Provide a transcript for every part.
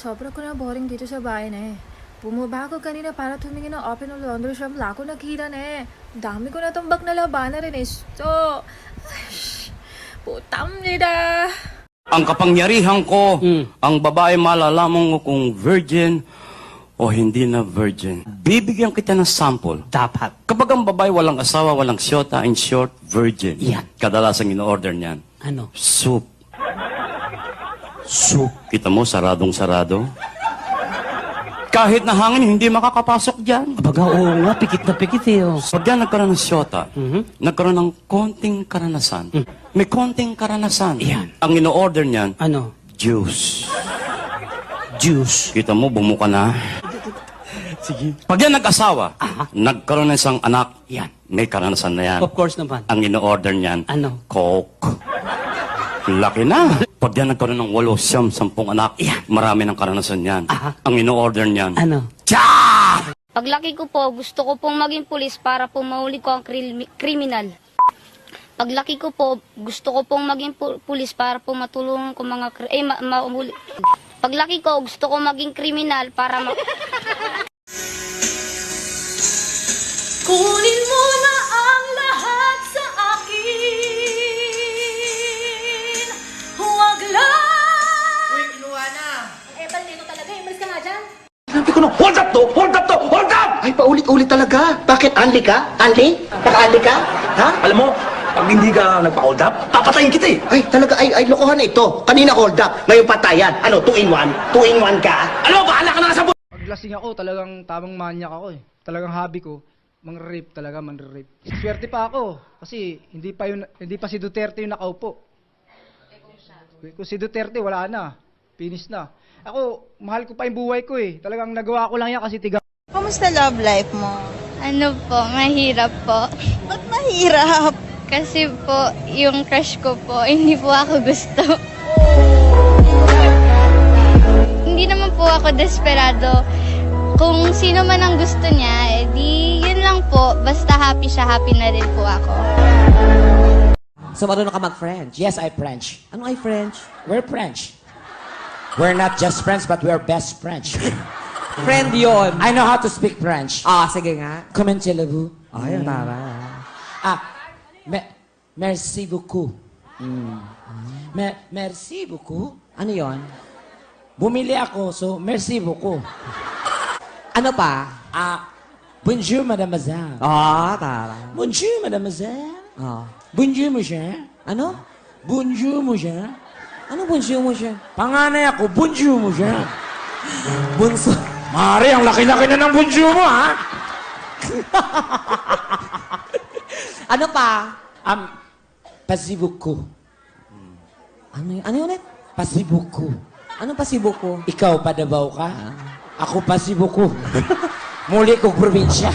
Sobra ko na boring dito sa bahay na eh. Bumaba ako kanina para tumingin ng open ng laundry shop. Wala ko nakita na eh. Dami ko na tumbak na labanan rin eh. So, putam nida. Ang kapangyarihan ko, ang babae malalaman mo kung virgin o hindi na virgin. Bibigyan kita ng sample. Dapat. Kapag ang babae walang asawa, walang siyota, in short, virgin. Yan. Kadalasang in-order niyan. Ano? Soup. Soup. Kita mo, saradong-sarado. Kahit na hangin, hindi makakapasok dyan. Baga, oo nga, pikit na pikit eh. Oh. Pag yan nagkaroon ng siyota, nagkaroon ng konting karanasan. May konting karanasan. Yan. Ang in-order niyan, Ano? juice. Juice. Kita mo, bumuka na. Sige. Pag yan nag-asawa, nagkaroon ng isang anak, Yan. may karanasan na yan. Of course naman. Ang in-order niyan, Ano? Coke. Laki na. Pag yan nagkaroon ng 8, 10, 10 anak, marami ng karanasan yan. Ang in-order niyan, Ano? Paglaki ko po, gusto ko pong maging pulis para po mahuli ko ang kriminal. Paglaki ko po, gusto ko pong maging pulis para po matulungan ko mga mahuli. Paglaki ko, gusto ko maging kriminal para Kunin mo na ang lahat sa akin. Huwag lang. Uy, kinuha na. Eh, balito talaga. Imalis ka nga dyan. Sabi ko na, hold up to! Hold up to! Hold up! Ay, paulit-ulit talaga. Bakit? Anli ka? Anli? Naka-anli ka? Ha? Alam mo, pag hindi ka nagpa-hold up, papatayin kita eh. Ay, talaga, ay, lokohan na ito. Kanina hold up, ngayon patayan. Ano, 2-in-1? 2-in-1 ka? Ano, bahala ka na nga sa Pag lasing ako, talagang tamang manyak ako eh. Talagang hobby ko, mang-rape talaga, man-rape. Swerte pa ako kasi hindi pa si Duterte yung nakaupo. Kung si Duterte wala na, finish na. Ako, mahal ko pa yung buhay ko eh. Talagang nagawa ko lang yan kasi tiga. Kamusta love life mo? Ano po, mahirap po. Ba't mahirap? Kasi po, yung crush ko po, hindi po ako gusto. Hindi naman po ako desperado. Kung sino man ang gusto niya, di yun lang po. Basta happy siya, happy na rin po ako. So, marunong ka mag-French? Yes, I French. Ano ay French? We're French. We're not just friends, but we're best French. Friend yon. I know how to speak French. Ah, sige nga. Comment vous Ay, tara. Merci beaucoup. Merci beaucoup? Ano yon? Bumili ako, so merci beaucoup. Ano pa? Bonjour, mademoiselle. Ah, tara. Bonjour, mademoiselle. Ah. Bonjour, monsieur. Ano? Bonjour, monsieur. Ano bonjour mo siya? Panganay ako, bonjour, monsieur. Bunso. Mari, ang laki-laki na ng bonjour mo, ha? Ano pa? Merci beaucoup. Ano yun ulit? Merci beaucoup. Ano pa si Buko? Ikaw, padabaw ka? Ako, merci beaucoup. Muli ko, probinsya.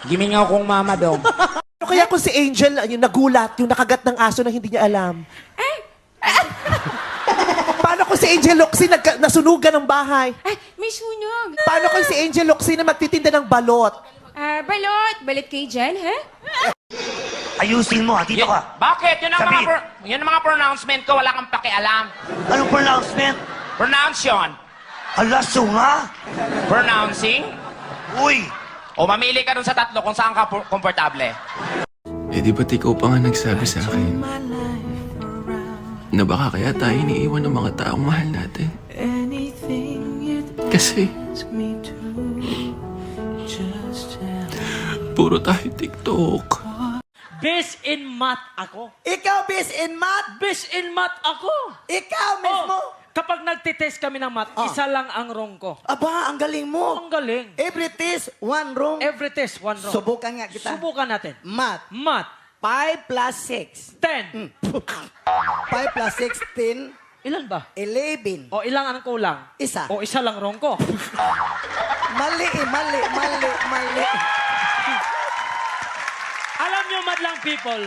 Gimingaw kong mama dong. Ano kaya kung si Angel, yung nagulat, yung nakagat ng aso na hindi niya alam? Paano kung si Angel Locsin nasunugan ng bahay? Ay, may sunog. Paano kung si Angel Locsin na magtitinda ng balot? Balot. Balit kay Jen, ha? Ayusin mo, ha? Dito ka. Bakit? Yun ang, Sabi. yun ang mga pronouncement ko, wala kang pakialam. Anong pronouncement? Pronounce yun. Hala, sunga. Pronouncing. Uy, O mamili ka dun sa tatlo kung saan ka komportable. Eh di ba't ikaw pa nga nagsabi sa akin na baka kaya tayo iniiwan ng mga taong mahal natin? Kasi puro tayo TikTok. Best in math ako. Ikaw, bis in math? Best in math ako. Ikaw mismo? Kapag nagtitest kami ng math, isa lang ang wrong ko. Aba, ang galing mo. Ang galing. Every test, one wrong. Every test, one wrong. Subukan nga kita. Subukan natin. Math. Math. 5 plus 6. 10. 5 plus 16, Ilan ba? 11. O ilang ang kulang? Isa. O isa lang wrong ko. Mali. Alam nyo, madlang people,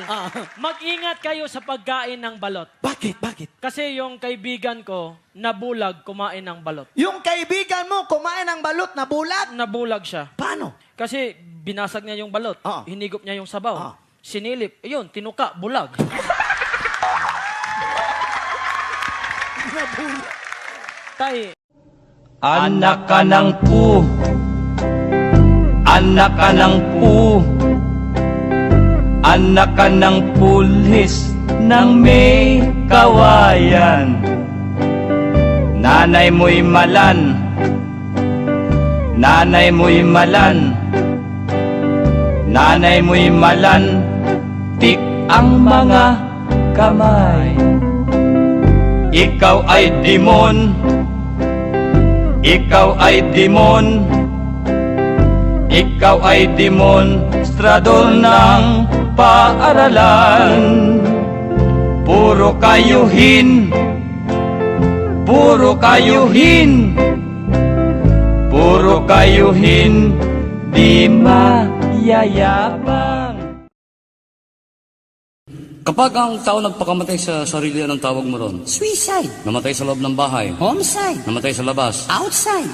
mag-ingat kayo sa pagkain ng balot. Bakit? Kasi yung kaibigan ko, nabulag kumain ng balot. Yung kaibigan mo kumain ng balot na bulat? Nabulag siya. Paano? Kasi binasag niya yung balot. Hinigop niya yung sabaw. Sinilip. Ayun, tinuka, bulag. Tay, Anak ka ng pu. Anak ka ng pu. Anak ka ng pulis ng may kawayan. Nanay mo'y malan. Nanay mo'y malan. Nanay mo'y malan. Tik ang mga kamay. Ikaw ay demon. Ikaw ay demon. Ikaw ay demonstrador ng paaralan. Puro kayuhin. Puro kayuhin. Puro kayuhin. Di mayayabang. Kapag ang tao nagpakamatay sa sarili, anong tawag mo ron? Suicide. Namatay sa loob ng bahay. Homicide. Namatay sa labas. Outside.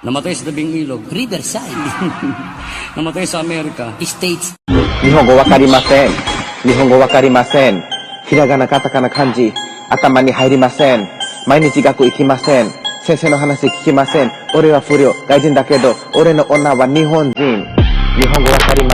Namatay sa tabing ilog. Riverside. Namatay sa Amerika. States. Nihongo wakarimasen. Nihongo wakarimasen. Hiragana, katakana, kanji. Atama ni hairimasen. Mainichi gaku ikimasen. Sensei no hanasi kikimasen. Ore wa furyo. Gaijin da kedo. Ore no onna wa nihonjin. Nihongo wakarimasen.